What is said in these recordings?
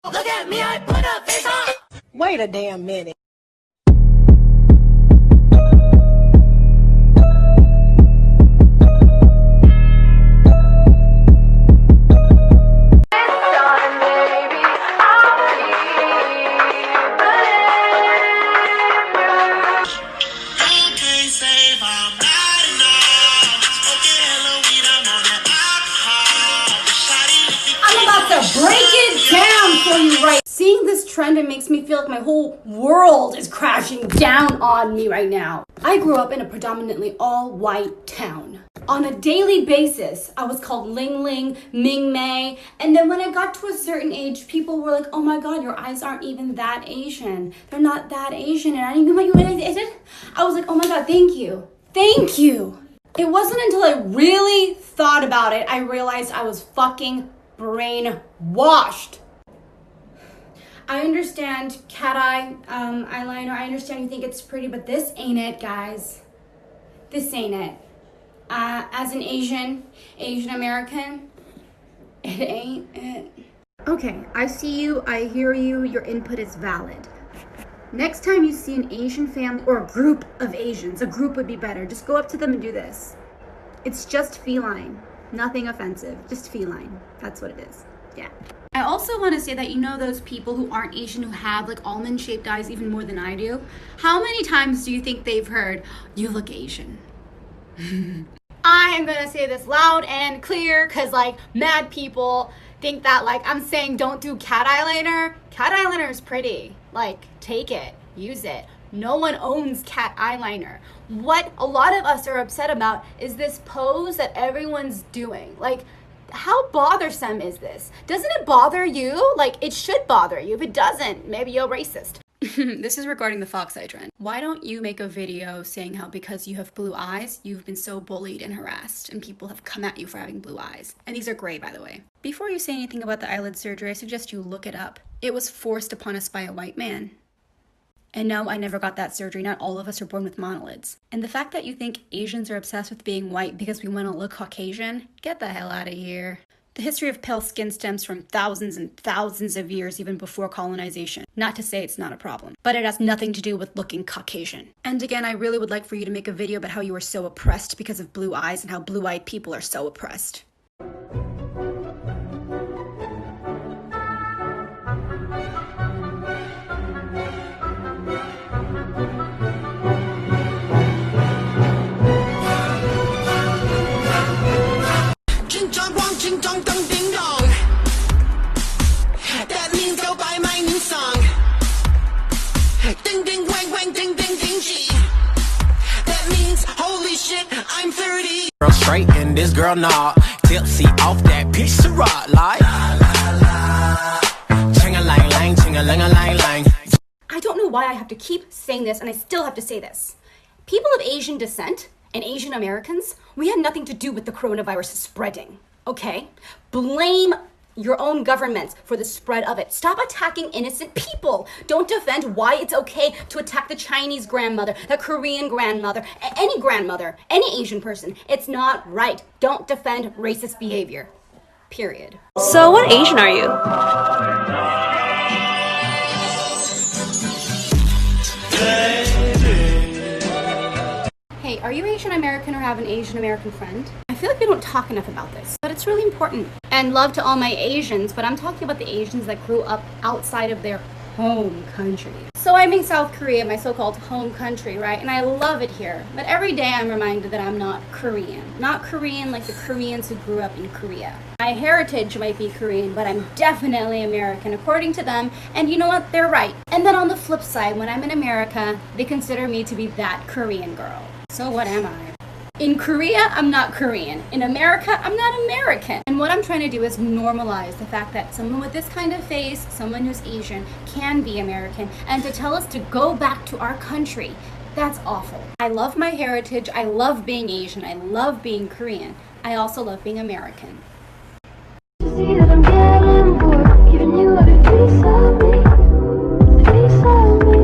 Look at me, I put a face on. Wait a damn minute. Break it down for you right. Seeing this trend, it makes me feel like my whole world is crashing down on me right now. I grew up in a predominantly all-white town. On a daily basis, I was called Ling Ling, Ming Mei, and then when I got to a certain age, people were like, oh my god, your eyes aren't even that Asian. They're not that Asian, and I didn't know what I did. I was like, oh my god, thank you. Thank you. It wasn't until I really thought about it, I realized I was fucking brainwashed. I understand cat eye eyeliner. I understand you think it's pretty, but this ain't it, guys. This ain't it. As an Asian American, it ain't it. Okay, I see you, I hear you, your input is valid. Next time you see an Asian family or a group of Asians, a group would be better. Just go up to them and do this. It's just feline. Nothing offensive, just feline. That's what it is. Yeah. I also want to say that you know those people who aren't Asian who have like almond-shaped eyes even more than I do? How many times do you think they've heard, you look Asian? I am gonna say this loud and clear because like mad people think that like I'm saying don't do cat eyeliner. Cat eyeliner is pretty. Like take it, use it. No one owns cat eyeliner. What a lot of us are upset about is this pose that everyone's doing. Like, how bothersome is this? Doesn't it bother you? Like, it should bother you. If it doesn't, maybe you're racist. This is regarding the fox eye trend. Why don't you make a video saying how because you have blue eyes, you've been so bullied and harassed and people have come at you for having blue eyes? And these are gray, by the way. Before you say anything about the eyelid surgery, I suggest you look it up. It was forced upon us by a white man. And no, I never got that surgery. Not all of us are born with monolids. And the fact that you think Asians are obsessed with being white because we want to look Caucasian, get the hell out of here. The history of pale skin stems from thousands and thousands of years even before colonization. Not to say it's not a problem, but it has nothing to do with looking Caucasian. And again, I really would like for you to make a video about how you are so oppressed because of blue eyes and how blue-eyed people are so oppressed. That means go buy my new song. Ding ding wang wang ding ding ding gee. That means holy shit, I'm 30. Girl straight and this girl nah. Tipsy off that piece of rock like ching-a-lang-lang, ching-a-lang-a-lang-lang. I don't know why I have to keep saying this, and I still have to say this. People of Asian descent and Asian Americans, we had nothing to do with the coronavirus spreading, okay? Blame your own governments for the spread of it. Stop attacking innocent people. Don't defend why it's okay to attack the Chinese grandmother, the Korean grandmother, any Asian person. It's not right. Don't defend racist behavior. Period. So what Asian are you? Hey, are you Asian American or have an Asian American friend? I feel like we don't talk enough about this, but it's really important. And love to all my Asians, but I'm talking about the Asians that grew up outside of their home country. So I'm in South Korea, my so-called home country, right? And I love it here. But every day I'm reminded that I'm not Korean. Not Korean like the Koreans who grew up in Korea. My heritage might be Korean, but I'm definitely American according to them. And you know what? They're right. And then on the flip side, when I'm in America, they consider me to be that Korean girl. So what am I? In Korea, I'm not Korean. In America, I'm not American. And what I'm trying to do is normalize the fact that someone with this kind of face, someone who's Asian, can be American. And to tell us to go back to our country, that's awful. I love my heritage. I love being Asian. I love being Korean. I also love being American. See that I'm getting bored, giving you a piece of me, a piece of me.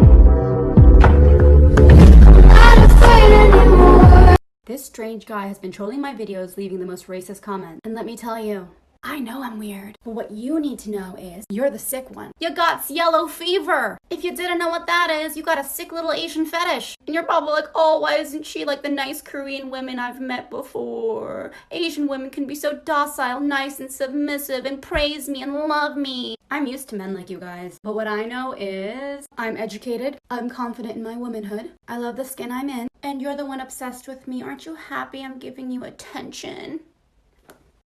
I'm not afraid anymore. This strange guy has been trolling my videos, leaving the most racist comments. And let me tell you, I know I'm weird, but what you need to know is you're the sick one. You got yellow fever. If you didn't know what that is, you got a sick little Asian fetish. And you're probably like, oh, why isn't she like the nice Korean women I've met before? Asian women can be so docile, nice, and submissive and praise me and love me. I'm used to men like you guys, but what I know is I'm educated, I'm confident in my womanhood, I love the skin I'm in, and you're the one obsessed with me. Aren't you happy I'm giving you attention?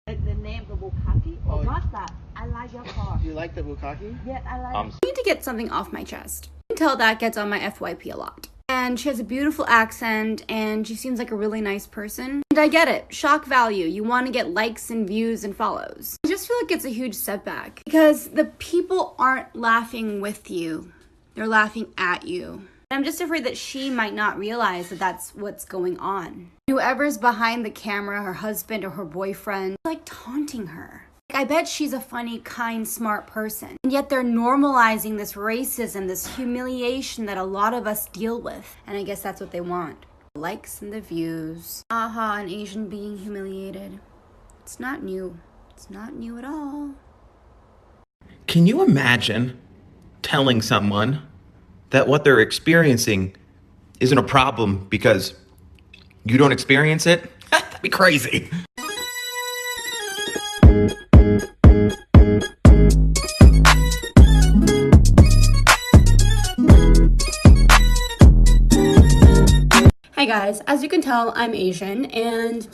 The name, the Bukaki? Oh, not that. I like your car. You like the bukkake? Yes, I like I need to get something off my chest. You can tell that gets on my FYP a lot. And she has a beautiful accent, and she seems like a really nice person. And I get it. Shock value. You want to get likes and views and follows. I just feel like it's a huge setback. Because the people aren't laughing with you. They're laughing at you. I'm just afraid that she might not realize that that's what's going on. Whoever's behind the camera, her husband or her boyfriend, like taunting her. I bet she's a funny, kind, smart person. And yet they're normalizing this racism, this humiliation that a lot of us deal with. And I guess that's what they want. The likes and the views. Aha, an Asian being humiliated. It's not new. It's not new at all. Can you imagine telling someone that what they're experiencing isn't a problem because you don't experience it? That'd be crazy. Hey guys, as you can tell, I'm Asian, and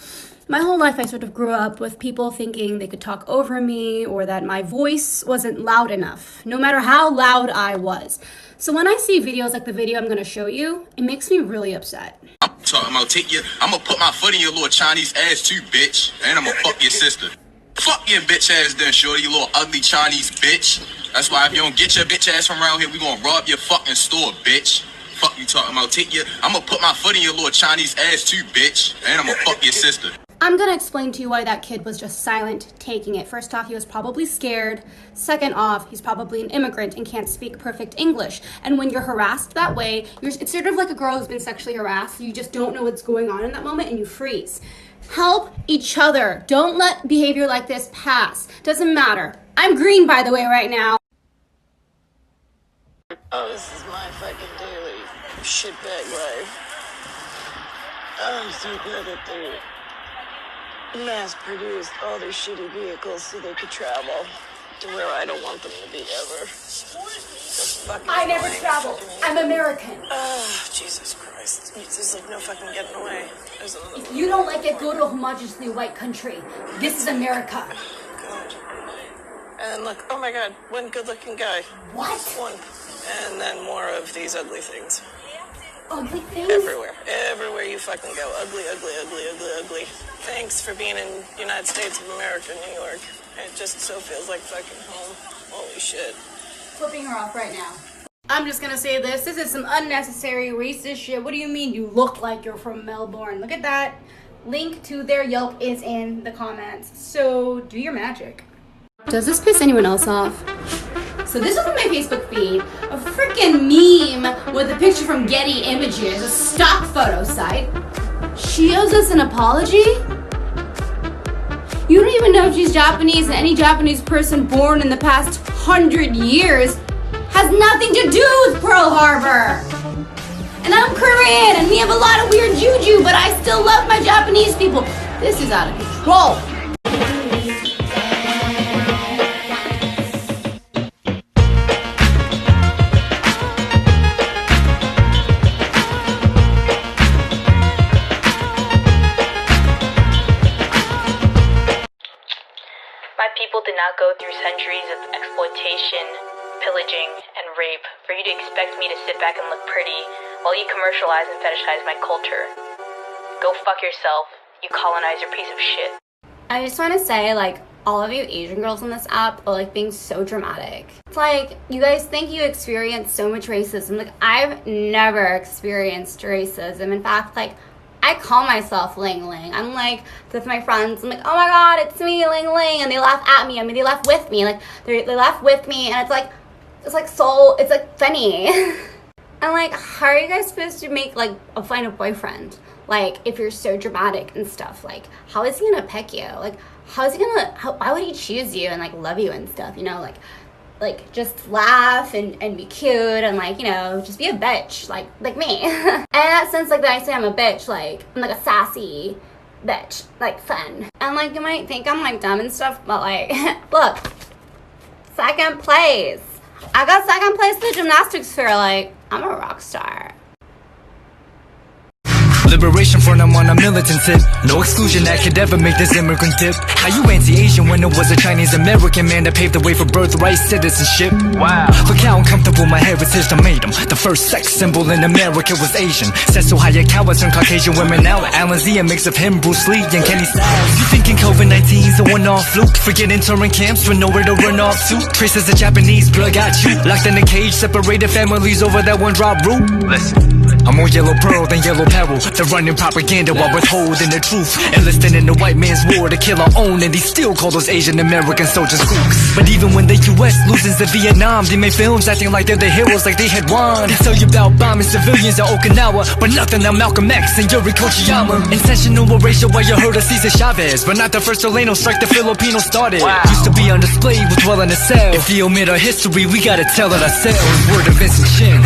my whole life I sort of grew up with people thinking they could talk over me or that my voice wasn't loud enough, no matter how loud I was. So when I see videos like the video I'm gonna show you, it makes me really upset. I'm talking about I'm gonna put my foot in your little Chinese ass too, bitch. And I'm gonna fuck your sister. Fuck your bitch ass then, shorty, you little ugly Chinese bitch. That's why if you don't get your bitch ass from around here, we gonna rob your fucking store, bitch. Fuck you talking about I'm gonna put my foot in your little Chinese ass too, bitch. And I'm gonna fuck your sister. I'm gonna explain to you why that kid was just silent taking it. First off, he was probably scared. Second off, he's probably an immigrant and can't speak perfect English. And when you're harassed that way, it's sort of like a girl who's been sexually harassed. You just don't know what's going on in that moment and you freeze. Help each other. Don't let behavior like this pass. Doesn't matter. I'm green, by the way, right now. Oh, this is my fucking daily shitbag life. I'm so glad that they mass-produced all their shitty vehicles so they could travel to where I don't want them to be ever. I never travel. I'm American. Oh, Jesus Christ. There's like no fucking getting away. If you don't like it, go to a homogeneously white country. This is America. God. And look, oh my God, one good-looking guy. What? One. And then more of these ugly things. Ugly things? Everywhere. Everywhere you fucking go. Ugly, ugly, ugly, ugly, ugly. Thanks for being in United States of America, New York. It just so feels like fucking home. Holy shit. Flipping her off right now. I'm just gonna say this. This is some unnecessary racist shit. What do you mean you look like you're from Melbourne? Look at that. Link to their Yelp is in the comments. So do your magic. Does this piss anyone else off? So this is on my Facebook feed, a freaking meme with a picture from Getty Images, a stock photo site. She owes us an apology? You don't even know if she's Japanese, and any Japanese person born in the past 100 years has nothing to do with Pearl Harbor. And I'm Korean, and we have a lot of weird juju, but I still love my Japanese people. This is out of control. My people did not go through centuries of exploitation, pillaging, and rape for you to expect me to sit back and look pretty while you commercialize and fetishize my culture. Go fuck yourself, you colonizer piece of shit. I just want to say, like, all of you Asian girls on this app are, like, being so dramatic. It's like, you guys think you experience so much racism. Like, I've never experienced racism. In fact, like, I call myself Ling Ling. I'm like, with my friends, I'm like, oh my God, it's me, Ling Ling. And they laugh at me. I mean, they laugh with me. Like, they laugh with me. And it's like funny. And like, how are you guys supposed to make like find a boyfriend? Like, if you're so dramatic and stuff, like, how is he gonna pick you? Like, why would he choose you and like love you and stuff? You know, like just laugh and be cute and like, you know, just be a bitch like me. And in that sense, like, that I say I'm a bitch, like I'm like a sassy bitch, like fun. And like, you might think I'm like dumb and stuff, but like, look, second place. I got second place in the gymnastics fair. Like, I'm a rock star. Liberation front, I'm on a militant tip. No exclusion that could ever make this immigrant dip. How you anti-Asian when it was a Chinese-American man that paved the way for birthright citizenship? Wow. Look how uncomfortable my heritage done made him. The first sex symbol in America was Asian. Set so high a cowards turn Caucasian women out. Alan Z, a mix of him, Bruce Lee, and Kenny Styles. You thinking COVID-19's a one-off fluke? Forget intern camps with nowhere to run off to. Traces of Japanese blood got you. Locked in a cage, separated families over that one drop rule. Listen, I'm more yellow pearl than yellow peril. They're running propaganda while withholding the truth. Enlisting in the white man's war to kill our own, and they still call those Asian American soldiers crooks. But even when the US loses in Vietnam, they make films acting like they're the heroes, like they had won. They tell you about bombing civilians at Okinawa, but nothing on Malcolm X and Yuri Kochiyama. Intentional erasure while you heard of Cesar Chavez, but not the first Delano strike the Filipino started. Wow. Used to be on display with well in a cell. If we omit our history, we gotta tell it ourselves. Word of Vincent Chin.